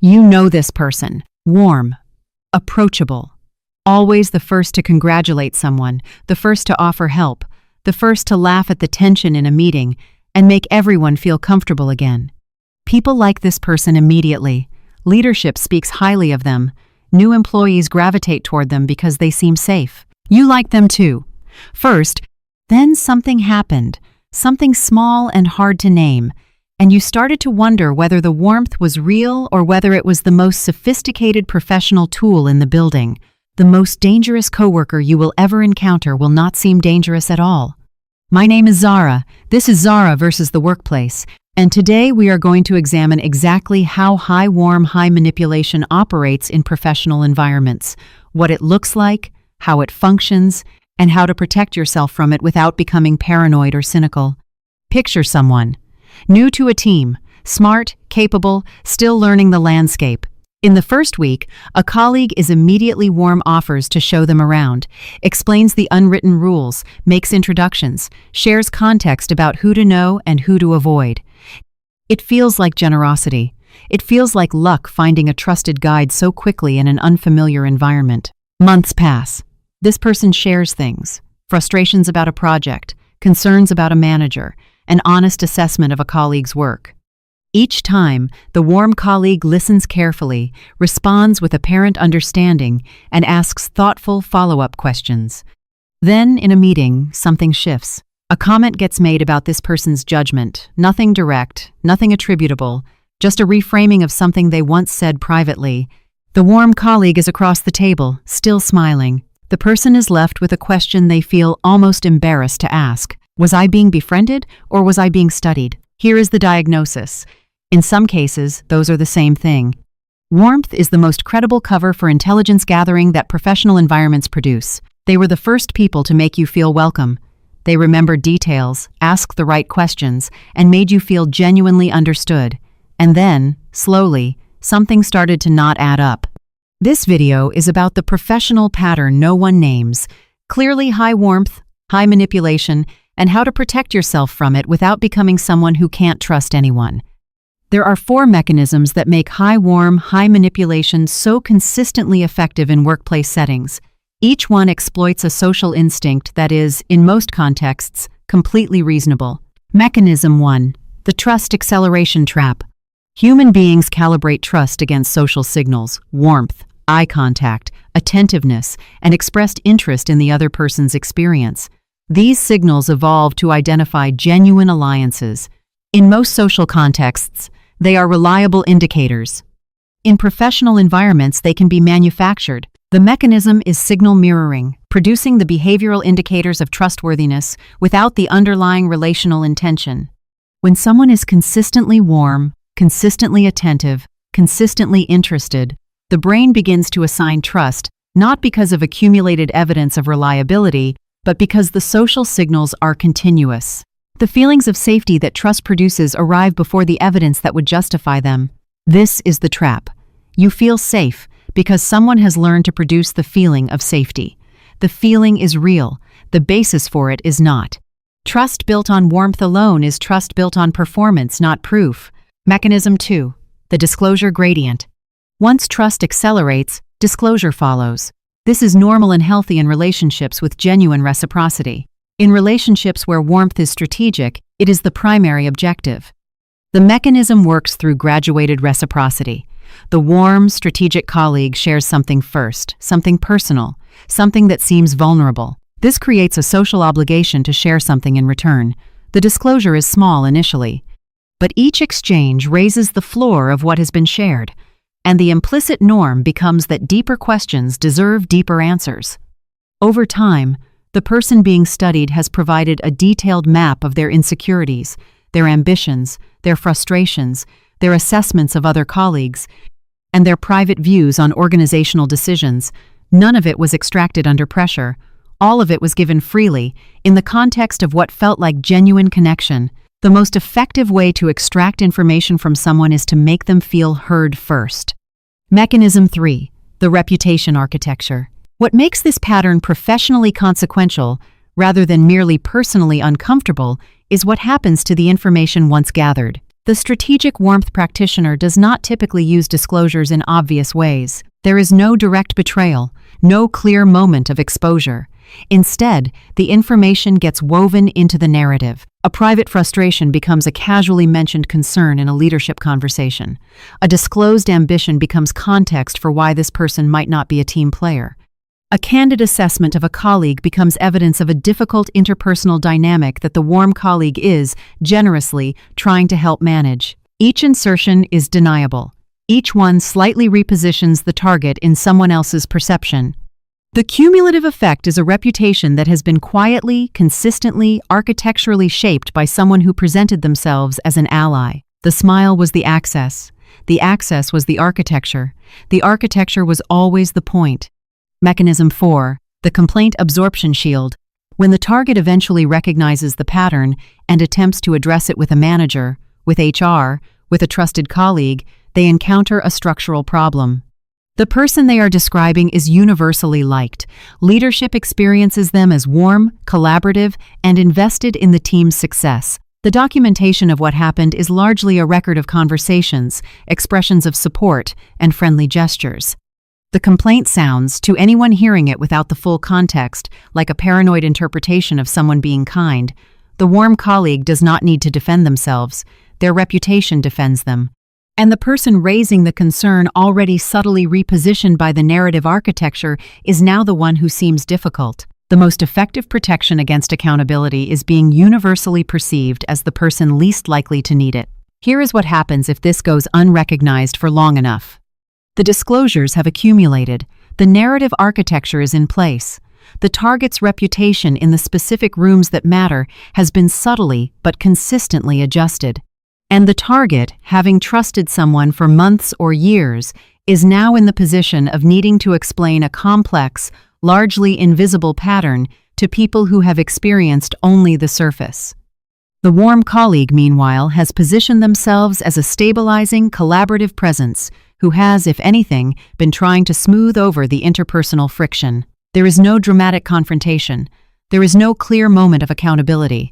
You know this person. Warm, approachable, always the first to congratulate someone, the first to offer help, the first to laugh at the tension in a meeting and make everyone feel comfortable again. People like this person immediately. Leadership speaks highly of them. New employees gravitate toward them because they seem safe. You like them too. First, then something happened, something small and hard to name, and you started to wonder whether the warmth was real or whether it was the most sophisticated professional tool in the building. The most dangerous coworker you will ever encounter will not seem dangerous at all. My name is Zara. This is Zara versus the workplace, and today we are going to examine exactly how high warm, high manipulation operates in professional environments, what it looks like, how it functions, and how to protect yourself from it without becoming paranoid or cynical. Picture someone new to a team, smart, capable, still learning the landscape. In the first week, a colleague is immediately warm offers to show them around, explains the unwritten rules, makes introductions, shares context about who to know and who to avoid. It feels like generosity. It feels like luck finding a trusted guide so quickly in an unfamiliar environment. Months pass. This person shares things, frustrations about a project, concerns about a manager, an honest assessment of a colleague's work. Each time, the warm colleague listens carefully, responds with apparent understanding, and asks thoughtful follow-up questions. Then, in a meeting, something shifts. A comment gets made about this person's judgment, nothing direct, nothing attributable, just a reframing of something they once said privately. The warm colleague is across the table, still smiling. The person is left with a question they feel almost embarrassed to ask. Was I being befriended, or was I being studied? Here is the diagnosis. In some cases, those are the same thing. Warmth is the most credible cover for intelligence gathering that professional environments produce. They were the first people to make you feel welcome. They remembered details, asked the right questions, and made you feel genuinely understood. And then, slowly, something started to not add up. This video is about the professional pattern no one names, clearly high warmth, high manipulation, and how to protect yourself from it without becoming someone who can't trust anyone. There are 4 mechanisms that make high warm, high manipulation so consistently effective in workplace settings. Each one exploits a social instinct that is, in most contexts, completely reasonable. Mechanism 1. The trust acceleration trap. Human beings calibrate trust against social signals, warmth, eye contact, attentiveness, and expressed interest in the other person's experience. These signals evolve to identify genuine alliances. In most social contexts, they are reliable indicators. In professional environments, they can be manufactured. The mechanism is signal mirroring, producing the behavioral indicators of trustworthiness without the underlying relational intention. When someone is consistently warm, consistently attentive, consistently interested, the brain begins to assign trust, not because of accumulated evidence of reliability, but because the social signals are continuous. The feelings of safety that trust produces arrive before the evidence that would justify them. This is the trap. You feel safe because someone has learned to produce the feeling of safety. The feeling is real. The basis for it is not. Trust built on warmth alone is trust built on performance, not proof. Mechanism 2. The disclosure gradient. Once trust accelerates, disclosure follows. This is normal and healthy in relationships with genuine reciprocity. In relationships where warmth is strategic, it is the primary objective. The mechanism works through graduated reciprocity. The warm, strategic colleague shares something first, something personal, something that seems vulnerable. This creates a social obligation to share something in return. The disclosure is small initially, but each exchange raises the floor of what has been shared, and the implicit norm becomes that deeper questions deserve deeper answers. Over time, the person being studied has provided a detailed map of their insecurities, their ambitions, their frustrations, their assessments of other colleagues, and their private views on organizational decisions. None of it was extracted under pressure. All of it was given freely, in the context of what felt like genuine connection. The most effective way to extract information from someone is to make them feel heard first. Mechanism 3. The reputation architecture. What makes this pattern professionally consequential, rather than merely personally uncomfortable, is what happens to the information once gathered. The strategic warmth practitioner does not typically use disclosures in obvious ways. There is no direct betrayal, no clear moment of exposure. Instead, the information gets woven into the narrative. A private frustration becomes a casually mentioned concern in a leadership conversation. A disclosed ambition becomes context for why this person might not be a team player. A candid assessment of a colleague becomes evidence of a difficult interpersonal dynamic that the warm colleague is, generously, trying to help manage. Each insertion is deniable. Each one slightly repositions the target in someone else's perception. The cumulative effect is a reputation that has been quietly, consistently, architecturally shaped by someone who presented themselves as an ally. The smile was the access. The access was the architecture. The architecture was always the point. Mechanism 4. The complaint absorption shield. When the target eventually recognizes the pattern and attempts to address it with a manager, with HR, with a trusted colleague, they encounter a structural problem. The person they are describing is universally liked. Leadership experiences them as warm, collaborative, and invested in the team's success. The documentation of what happened is largely a record of conversations, expressions of support, and friendly gestures. The complaint sounds, to anyone hearing it without the full context, like a paranoid interpretation of someone being kind. The warm colleague does not need to defend themselves. Their reputation defends them. And the person raising the concern, already subtly repositioned by the narrative architecture, is now the one who seems difficult. The most effective protection against accountability is being universally perceived as the person least likely to need it. Here is what happens if this goes unrecognized for long enough. The disclosures have accumulated. The narrative architecture is in place. The target's reputation in the specific rooms that matter has been subtly but consistently adjusted. And the target, having trusted someone for months or years, is now in the position of needing to explain a complex, largely invisible pattern to people who have experienced only the surface. The warm colleague, meanwhile, has positioned themselves as a stabilizing, collaborative presence who has, if anything, been trying to smooth over the interpersonal friction. There is no dramatic confrontation. There is no clear moment of accountability.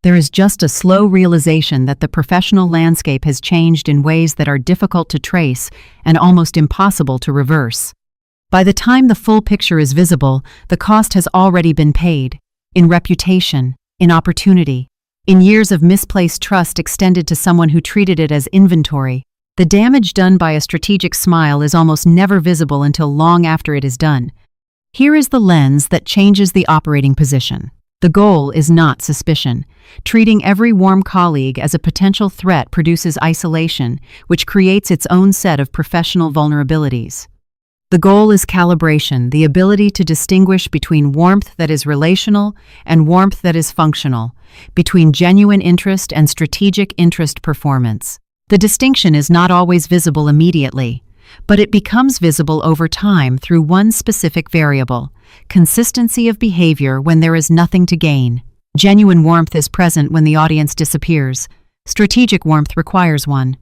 There is just a slow realization that the professional landscape has changed in ways that are difficult to trace and almost impossible to reverse. By the time the full picture is visible, the cost has already been paid, in reputation, in opportunity, in years of misplaced trust extended to someone who treated it as inventory. The damage done by a strategic smile is almost never visible until long after it is done. Here is the lens that changes the operating position. The goal is not suspicion. Treating every warm colleague as a potential threat produces isolation, which creates its own set of professional vulnerabilities. The goal is calibration, the ability to distinguish between warmth that is relational and warmth that is functional, between genuine interest and strategic interest performance. The distinction is not always visible immediately, but it becomes visible over time through one specific variable: consistency of behavior when there is nothing to gain. Genuine warmth is present when the audience disappears. Strategic warmth requires one.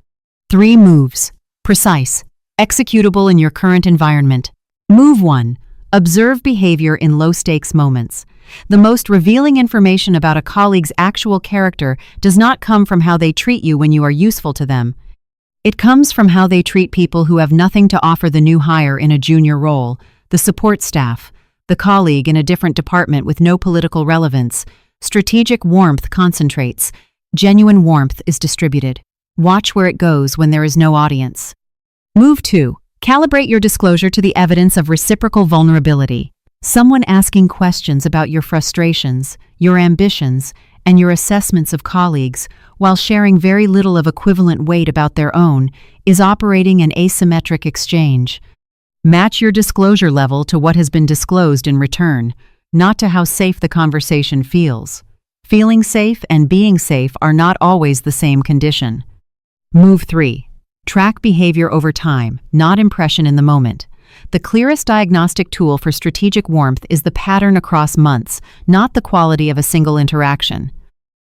3 moves. Precise. Executable in your current environment. Move 1. Observe behavior in low-stakes moments. The most revealing information about a colleague's actual character does not come from how they treat you when you are useful to them. It comes from how they treat people who have nothing to offer the new hire in a junior role, the support staff, the colleague in a different department with no political relevance. Strategic warmth concentrates. Genuine warmth is distributed. Watch where it goes when there is no audience. Move 2. Calibrate your disclosure to the evidence of reciprocal vulnerability. Someone asking questions about your frustrations, your ambitions, and your assessments of colleagues, while sharing very little of equivalent weight about their own, is operating an asymmetric exchange. Match your disclosure level to what has been disclosed in return, not to how safe the conversation feels. Feeling safe and being safe are not always the same condition. Move 3. Track behavior over time, not impression in the moment. The clearest diagnostic tool for strategic warmth is the pattern across months, not the quality of a single interaction.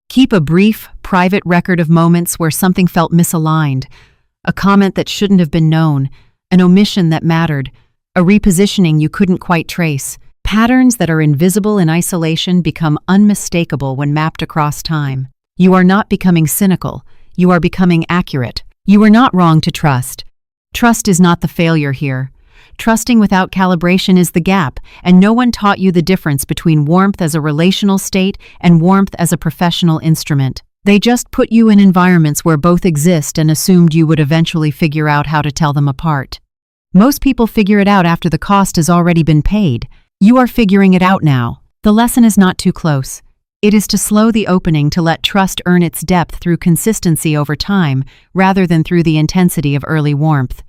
Keep a brief, private record of moments where something felt misaligned, a comment that shouldn't have been known, an omission that mattered, a repositioning you couldn't quite trace. Patterns that are invisible in isolation become unmistakable when mapped across time. You are not becoming cynical. you are becoming accurate. You are not wrong to trust. Trust is not the failure here. Trusting without calibration is the gap, and no one taught you the difference between warmth as a relational state and warmth as a professional instrument. They just put you in environments where both exist and assumed you would eventually figure out how to tell them apart. Most people figure it out after the cost has already been paid. You are figuring it out now. The lesson is not too close. It is to slow the opening to let trust earn its depth through consistency over time, rather than through the intensity of early warmth.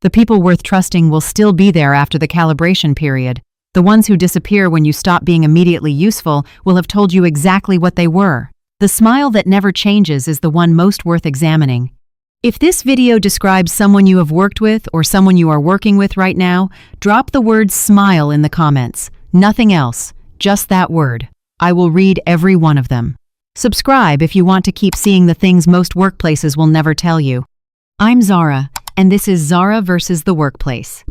The people worth trusting will still be there after the calibration period. The ones who disappear when you stop being immediately useful will have told you exactly what they were. The smile that never changes is the one most worth examining. If this video describes someone you have worked with or someone you are working with right now, drop the word smile in the comments. Nothing else, just that word. I will read every one of them. Subscribe if you want to keep seeing the things most workplaces will never tell you. I'm Zara, and this is Zara versus the Workplace.